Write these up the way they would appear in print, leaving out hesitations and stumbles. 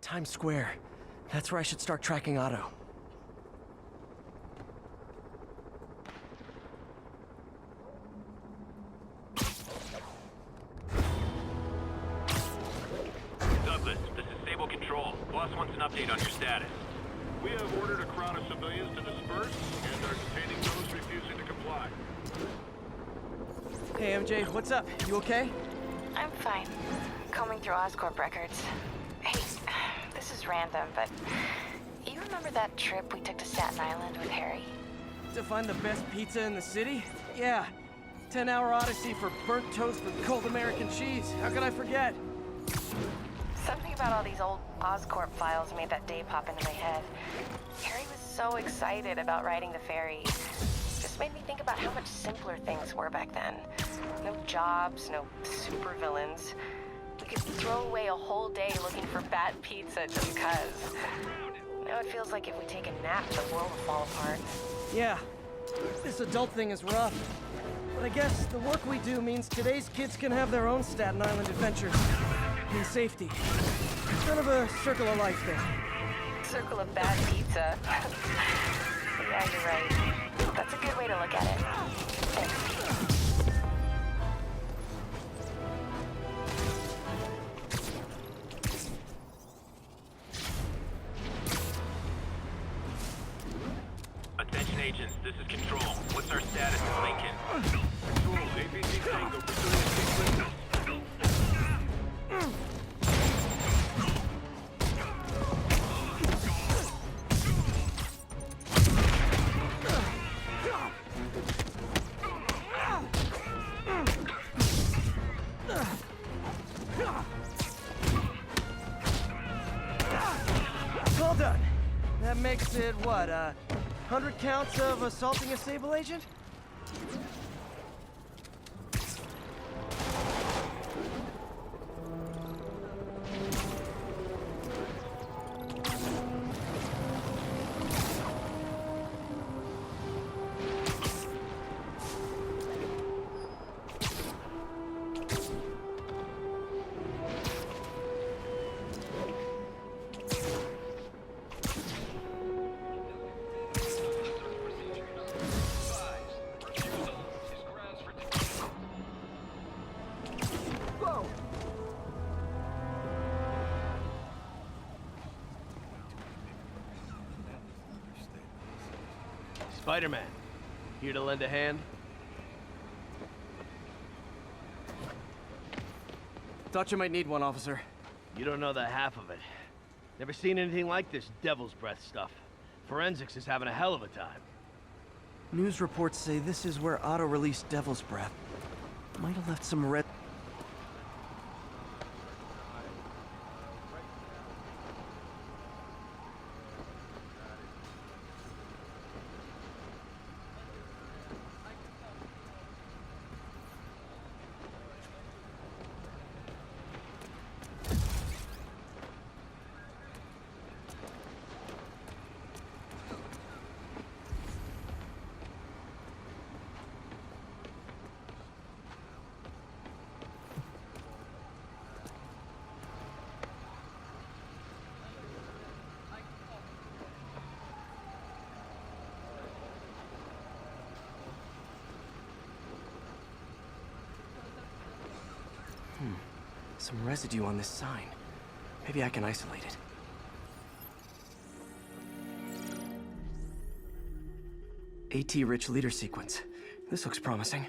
Times Square. That's where I should start tracking Otto. Douglas, this is Sable Control. Boss wants an update on your status. We have ordered a crowd of civilians to disperse and are detaining those refusing to comply. Hey, MJ, what's up? You okay? I'm fine. Combing through Oscorp records. Hey, this is random, but you remember that trip we took to Staten Island with Harry? To find the best pizza in the city? Yeah. 10-hour odyssey for burnt toast with cold American cheese. How could I forget? Something about all these old Oscorp files made that day pop into my head. Harry was so excited about riding the ferry. Just made me think about how much simpler things were back then. No jobs, no supervillains. We could throw away a whole day looking for bad pizza just cuz. Now it feels like if we take a nap, the world will fall apart. Yeah. This adult thing is rough. But I guess the work we do means today's kids can have their own Staten Island adventures. In safety. Kind of a circle of life thing. Circle of bad pizza. Yeah, you're right. That's a good way to look at it. Thanks. Attention agents, this is Control. What's our status in Lincoln? Control, APC Tango pursuing sequence. All done. That makes it, what, 100 counts of assaulting a Sable agent? Spider-Man, here to lend a hand? Thought you might need one, officer. You don't know the half of it. Never seen anything like this devil's breath stuff. Forensics is having a hell of a time. News reports say this is where Otto released Devil's Breath. Might have left some red... Some residue on this sign. Maybe I can isolate it. AT-rich leader sequence. This looks promising.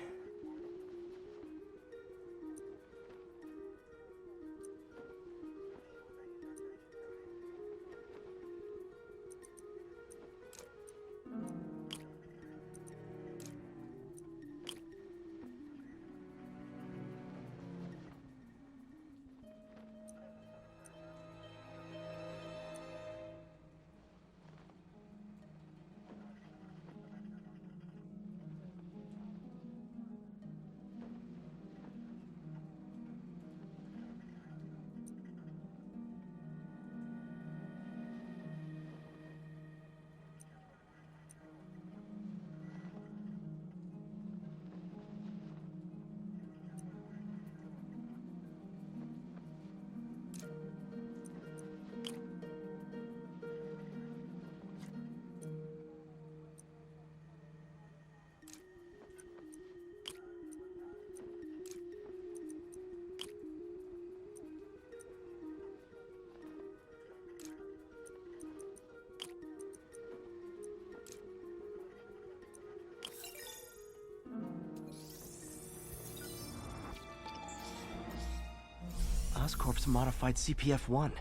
Oscorp's modified CPF-1.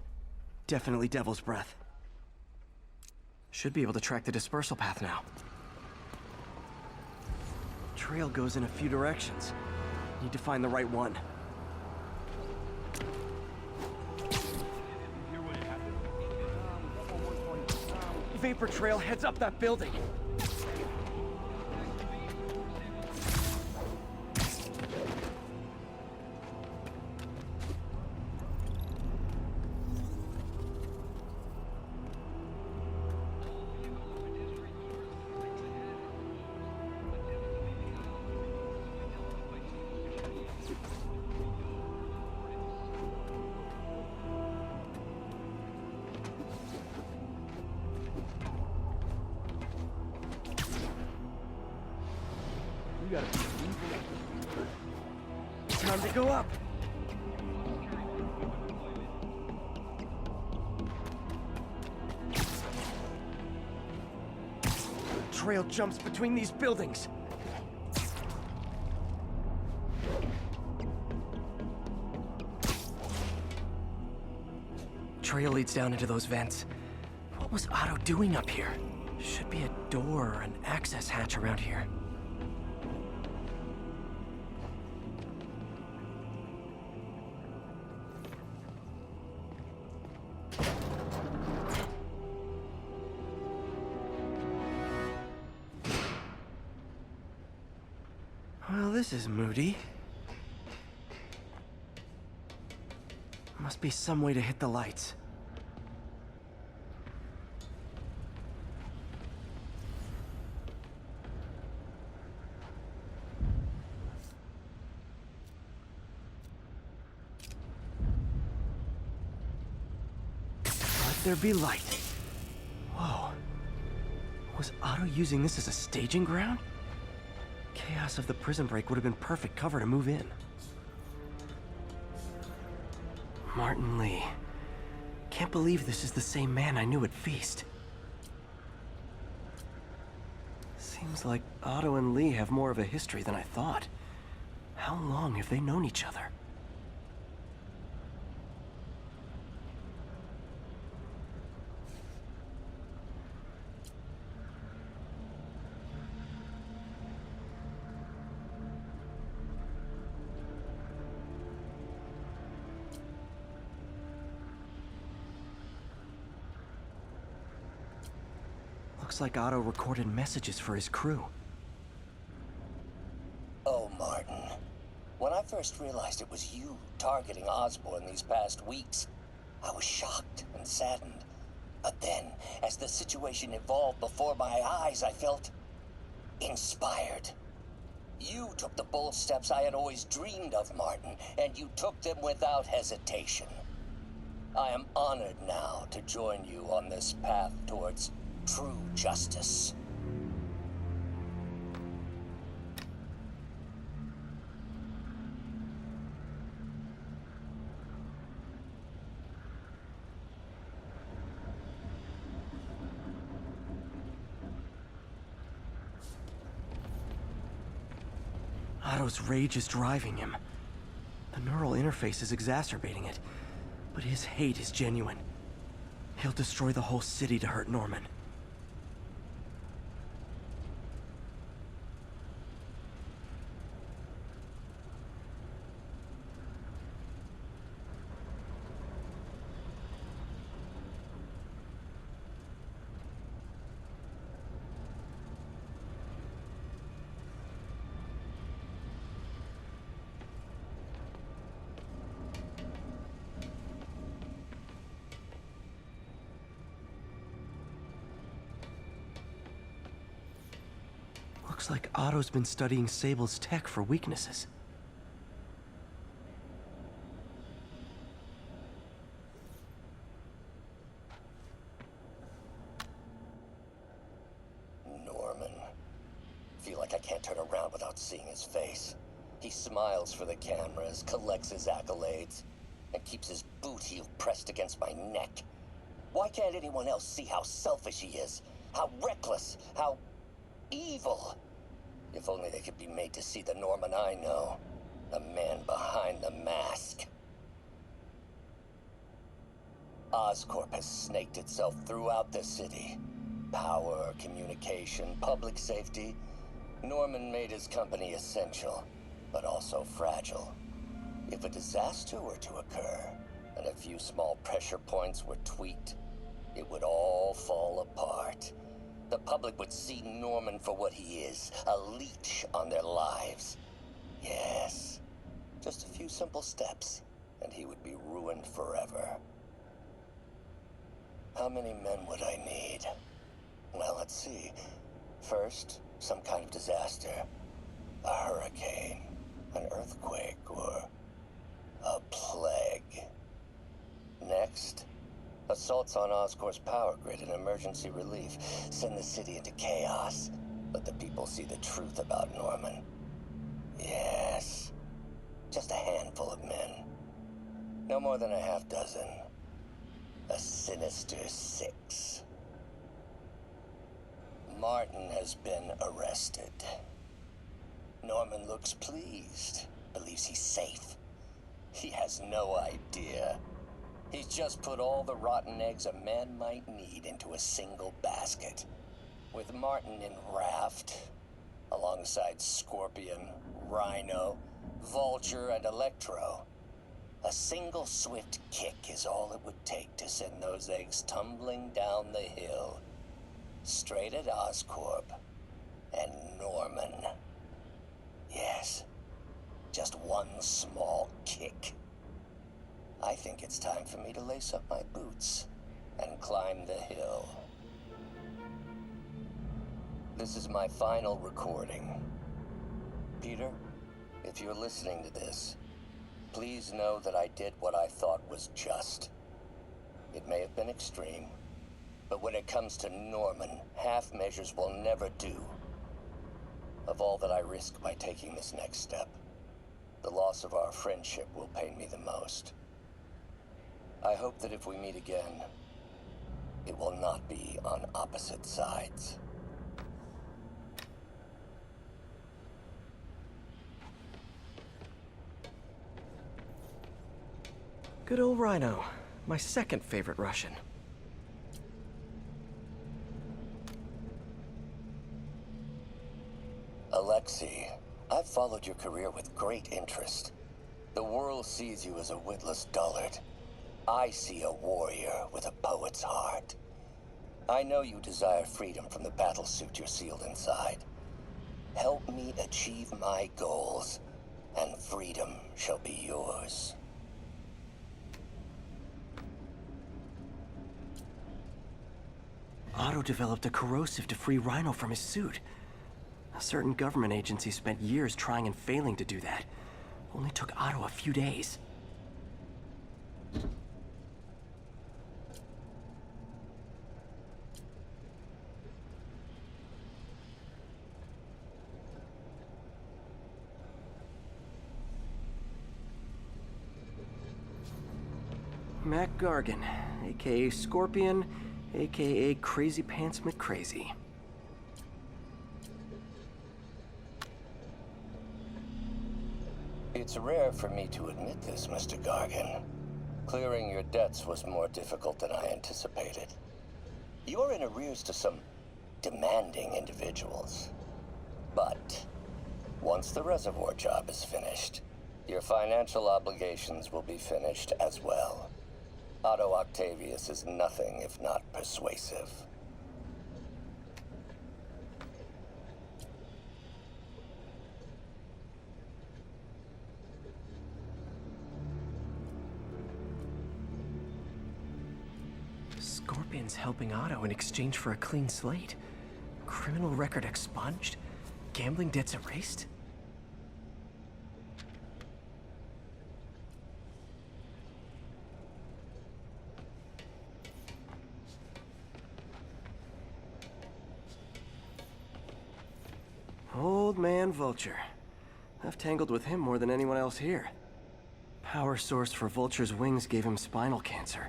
Definitely Devil's Breath. Should be able to track the dispersal path now. Trail goes in a few directions. Need to find the right one. Vapor trail heads up that building. Time to go up. Trail jumps between these buildings. Trail leads down into those vents. What was Otto doing up here? Should be a door or an access hatch around here. Well, this is moody. Must be some way to hit the lights. Let there be light. Whoa. Was Otto using this as a staging ground? Chaos of the prison break would have been perfect cover to move in. Martin Lee. Can't believe this is the same man I knew at Feast. Seems like Otto and Lee have more of a history than I thought. How long have they known each other? Looks like Otto recorded messages for his crew. Oh, Martin. When I first realized it was you targeting Osborn these past weeks, I was shocked and saddened. But then, as the situation evolved before my eyes, I felt inspired. You took the bold steps I had always dreamed of, Martin, and you took them without hesitation. I am honored now to join you on this path towards true justice. Otto's rage is driving him. The neural interface is exacerbating it, but his hate is genuine. He'll destroy the whole city to hurt Norman. Looks like Otto's been studying Sable's tech for weaknesses. Norman. Feel like I can't turn around without seeing his face. He smiles for the cameras, collects his accolades, and keeps his boot heel pressed against my neck. Why can't anyone else see how selfish he is? How reckless? How evil? If only they could be made to see the Norman I know. The man behind the mask. Oscorp has snaked itself throughout the city. Power, communication, public safety. Norman made his company essential, but also fragile. If a disaster were to occur, and a few small pressure points were tweaked, it would all fall apart. The public would see Norman for what he is, a leech on their lives. Yes, just a few simple steps, and he would be ruined forever. How many men would I need? Well, let's see. First, some kind of disaster. A hurricane, an earthquake, or a plague. Next, assaults on Oscorp's power grid and emergency relief send the city into chaos. Let the people see the truth about Norman. Yes, just a handful of men. No more than a half dozen. A sinister 6. Martin has been arrested. Norman looks pleased, believes he's safe. He has no idea. He's just put all the rotten eggs a man might need into a single basket. With Martin in raft, alongside Scorpion, Rhino, Vulture, and Electro, a single swift kick is all it would take to send those eggs tumbling down the hill, straight at Oscorp and Norman. Yes, just one small kick. I think it's time for me to lace up my boots and climb the hill. This is my final recording. Peter, if you're listening to this, please know that I did what I thought was just. It may have been extreme, but when it comes to Norman, half measures will never do. Of all that I risk by taking this next step, the loss of our friendship will pain me the most. I hope that if we meet again, it will not be on opposite sides. Good old Rhino, my second favorite Russian. Alexei, I've followed your career with great interest. The world sees you as a witless dullard. I see a warrior with a poet's heart. I know you desire freedom from the battlesuit you're sealed inside. Help me achieve my goals, and freedom shall be yours. Otto developed a corrosive to free Rhino from his suit. A certain government agency spent years trying and failing to do that. Only took Otto a few days. Mac Gargan, aka Scorpion, aka Crazy Pants McCrazy. It's rare for me to admit this, Mr. Gargan. Clearing your debts was more difficult than I anticipated. You're in arrears to some demanding individuals. But once the reservoir job is finished, your financial obligations will be finished as well. Otto Octavius is nothing if not persuasive. Scorpion's helping Otto in exchange for a clean slate. Criminal record expunged? Gambling debts erased? Old man Vulture. I've tangled with him more than anyone else here. Power source for Vulture's wings gave him spinal cancer,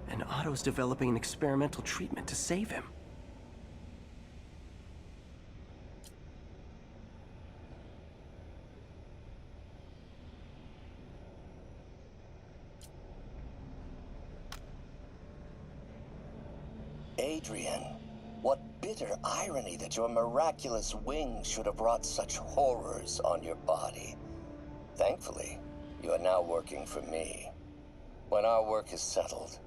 and Otto's developing an experimental treatment to save him. Adrian. What bitter irony that your miraculous wings should have wrought such horrors on your body. Thankfully, you are now working for me. When our work is settled,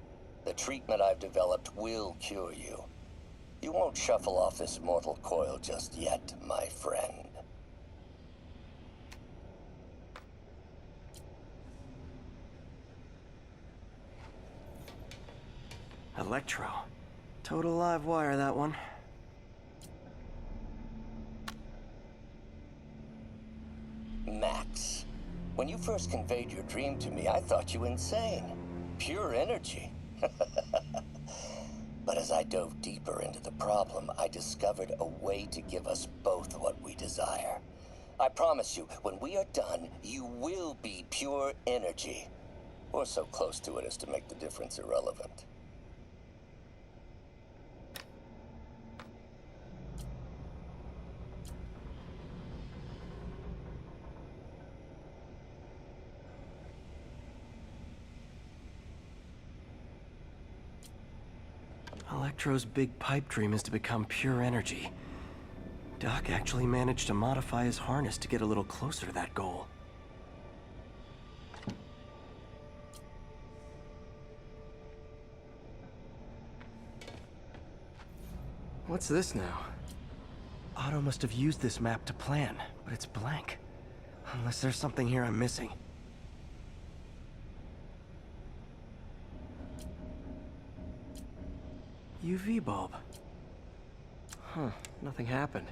the treatment I've developed will cure you. You won't shuffle off this mortal coil just yet, my friend. Electro. Total live wire, that one. Max, when you first conveyed your dream to me, I thought you insane. Pure energy. But as I dove deeper into the problem, I discovered a way to give us both what we desire. I promise you, when we are done, you will be pure energy. Or so close to it as to make the difference irrelevant. Electro's big pipe dream is to become pure energy. Doc actually managed to modify his harness to get a little closer to that goal. What's this now? Otto must have used this map to plan, but it's blank. Unless there's something here I'm missing. UV bulb. Huh, nothing happened.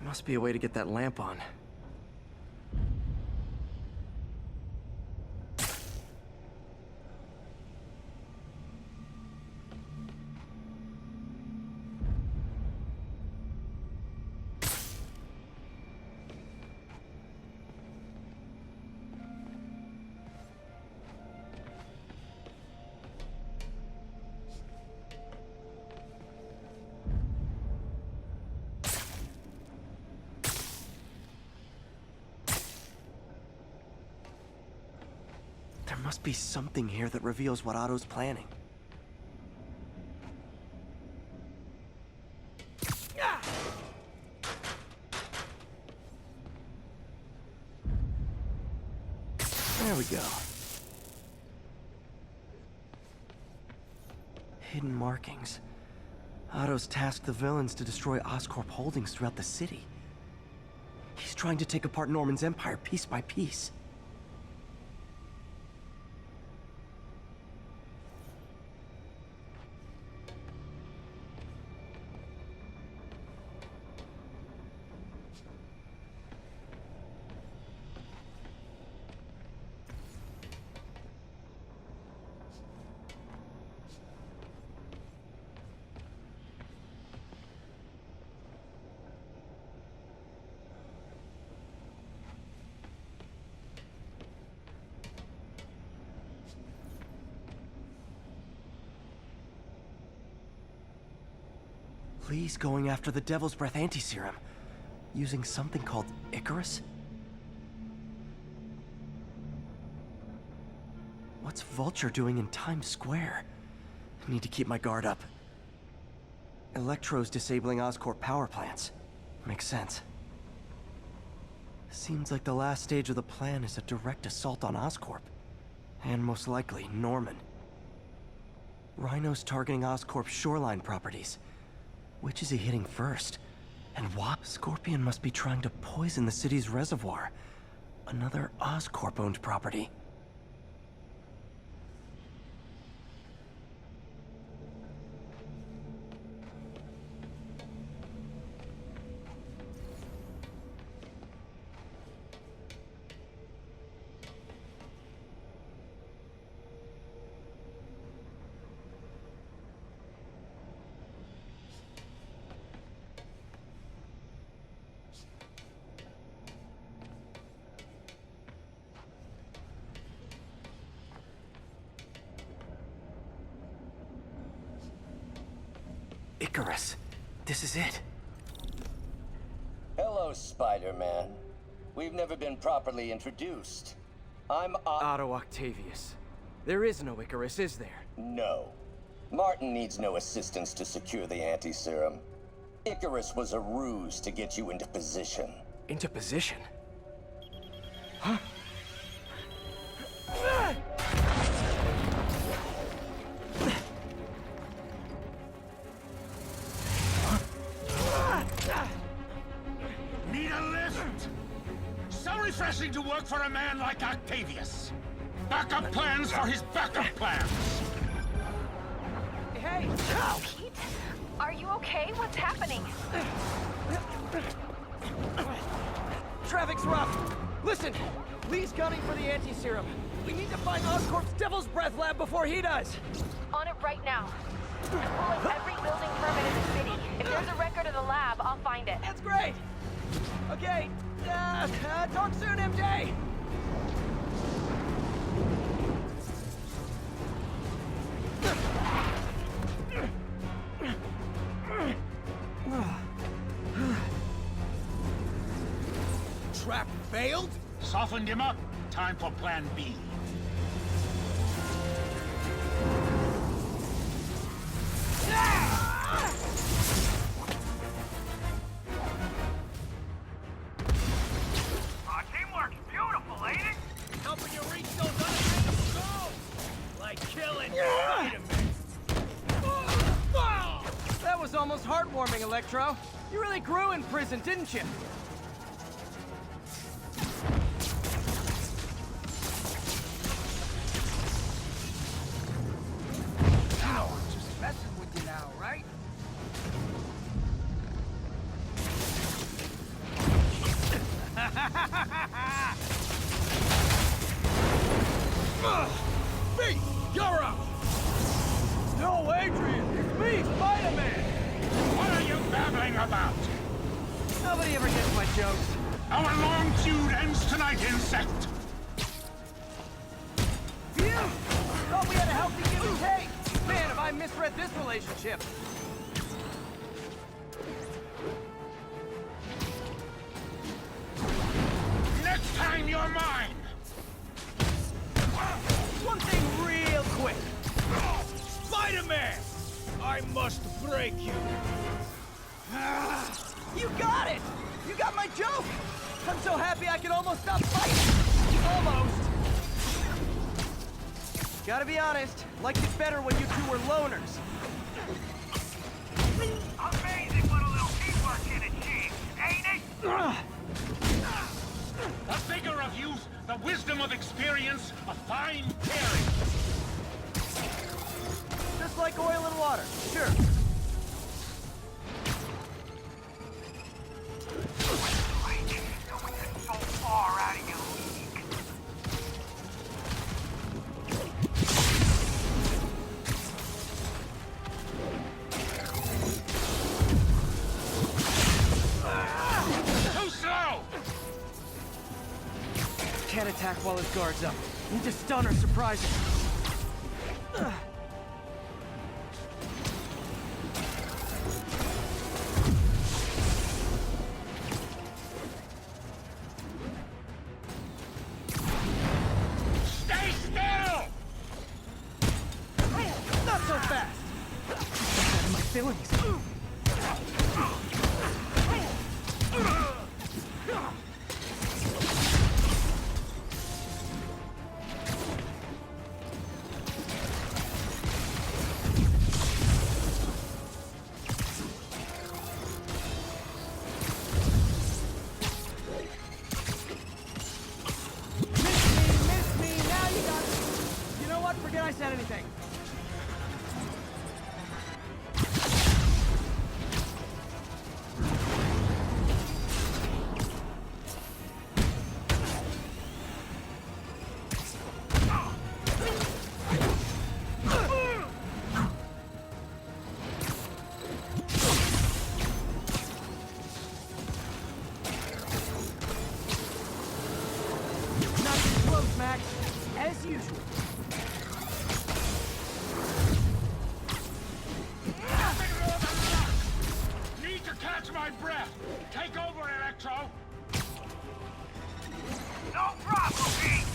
Must be a way to get that lamp on. There must be something here that reveals what Otto's planning. There we go. Hidden markings. Otto's tasked the villains to destroy Oscorp holdings throughout the city. He's trying to take apart Norman's empire piece by piece. Lee's going after the Devil's Breath anti-serum, using something called Icarus? What's Vulture doing in Times Square? I need to keep my guard up. Electro's disabling Oscorp power plants. Makes sense. Seems like the last stage of the plan is a direct assault on Oscorp. And most likely, Norman. Rhino's targeting Oscorp's shoreline properties. Which is he hitting first? And why? Scorpion must be trying to poison the city's reservoir. Another Oscorp-owned property. Icarus. This is it. Hello, Spider-Man. We've never been properly introduced. I'm Otto Octavius. There is no Icarus, is there? No. Martin needs no assistance to secure the anti-serum. Icarus was a ruse to get you into position. Into position? Need a lift? So refreshing to work for a man like Octavius. Backup plans for his backup plans. Hey! Pete, are you okay? What's happening? Traffic's rough. Listen, Lee's gunning for the anti-serum. We need to find Oscorp's Devil's Breath lab before he does. On it right now. I'm pulling every building permit in the city. If there's a record of the lab, I'll find it. That's great. Okay, talk soon, MJ. Trap failed? Softened him up. Time for plan B. Teamwork's beautiful, ain't it? Helping you reach those unattainable goals! Like killing Spider-Man. That was almost heartwarming, Electro. You really grew in prison, didn't you? Just messing with you now, right? Me! You're up! No, Adrian! It's me, Spider-Man! What are you babbling about? Nobody ever gets my jokes. Our long feud ends tonight, insect. Phew! Thought we had a healthy give and take. Man, have I misread this relationship. Next time you're mine. One thing real quick. Spider-Man! I must break you. You got it! You got my joke! I'm so happy I can almost stop fighting! Almost! Gotta be honest, liked it better when you two were loners. Amazing what a little teamwork can achieve, ain't it? The vigor of youth, the wisdom of experience, a fine pairing. Just like oil and water, sure. So far out of your league. Too slow! Can't attack while his guard's up. Need to stun or surprise him. Stay still! Not so fast! Out of my feelings. Miss me, now you got it. You know what? Forget I said anything. Not too close, Max. As usual. Nothing more than luck! Need to catch my breath! Take over, Electro! No problem, Pete!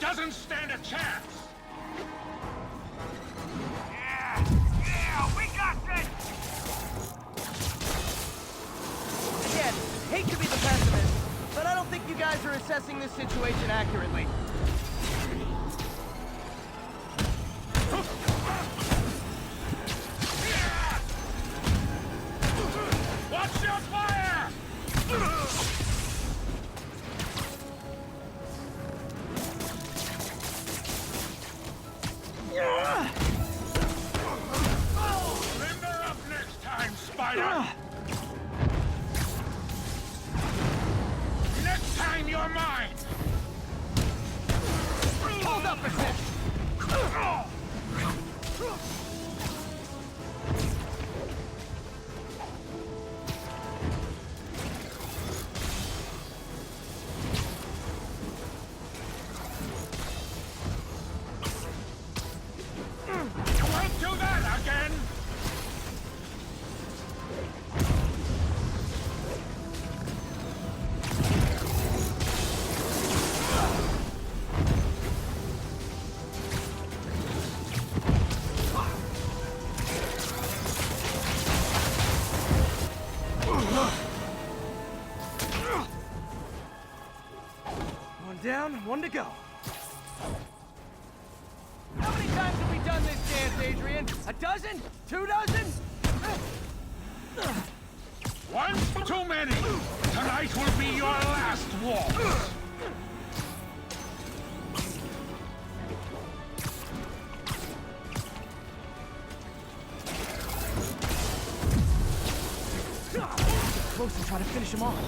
Doesn't stand a chance! Yeah, we got this! Again, hate to be the pessimist, but I don't think you guys are assessing this situation accurately. Watch your fire! Limber up next time, Spider! Next time you're mine! Hold up a sec! Won't do that again! One down, one to go. How many times have we done this dance, Adrian? A dozen? 2 dozen? One too many! Tonight will be your last waltz! Close and try to finish him off.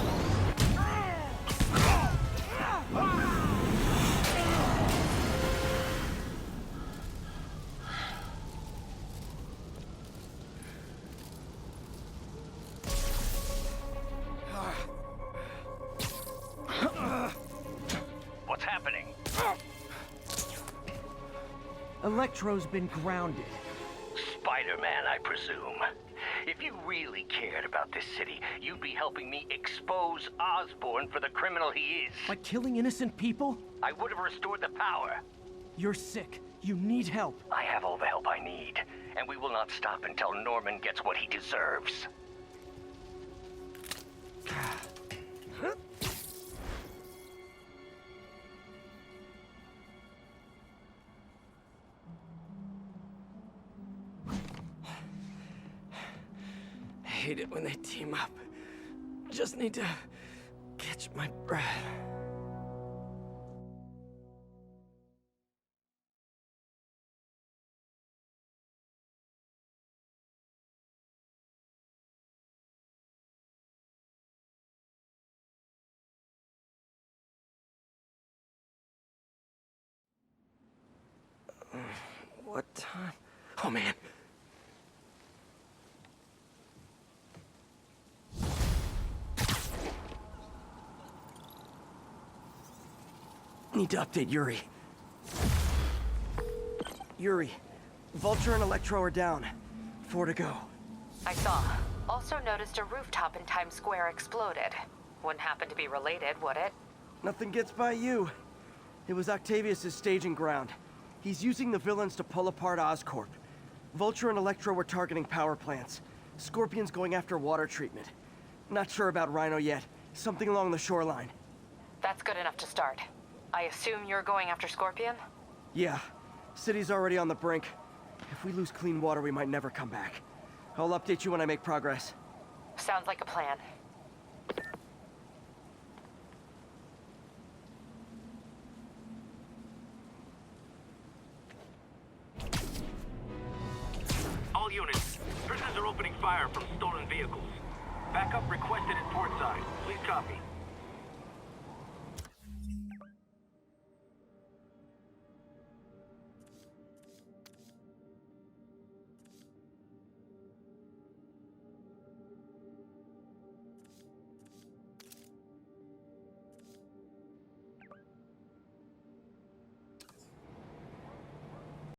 What's happening? Electro's been grounded. Spider-Man, I presume. If you really cared about this city, you'd be helping me expose Osborn for the criminal he is. By killing innocent people? I would have restored the power. You're sick. You need help. I have all the help I need, and we will not stop until Norman gets what he deserves. hate it when they team up. Just need to catch my breath. What time? Oh, man. Need to update Yuri. Yuri, Vulture and Electro are down. 4 to go. I saw. Also noticed a rooftop in Times Square exploded. Wouldn't happen to be related, would it? Nothing gets by you. It was Octavius' staging ground. He's using the villains to pull apart Oscorp. Vulture and Electro were targeting power plants. Scorpion's going after water treatment. Not sure about Rhino yet. Something along the shoreline. That's good enough to start. I assume you're going after Scorpion? Yeah. City's already on the brink. If we lose clean water, we might never come back. I'll update you when I make progress. Sounds like a plan. All units, prisoners are opening fire from stolen vehicles. Backup requested at portside. Please copy.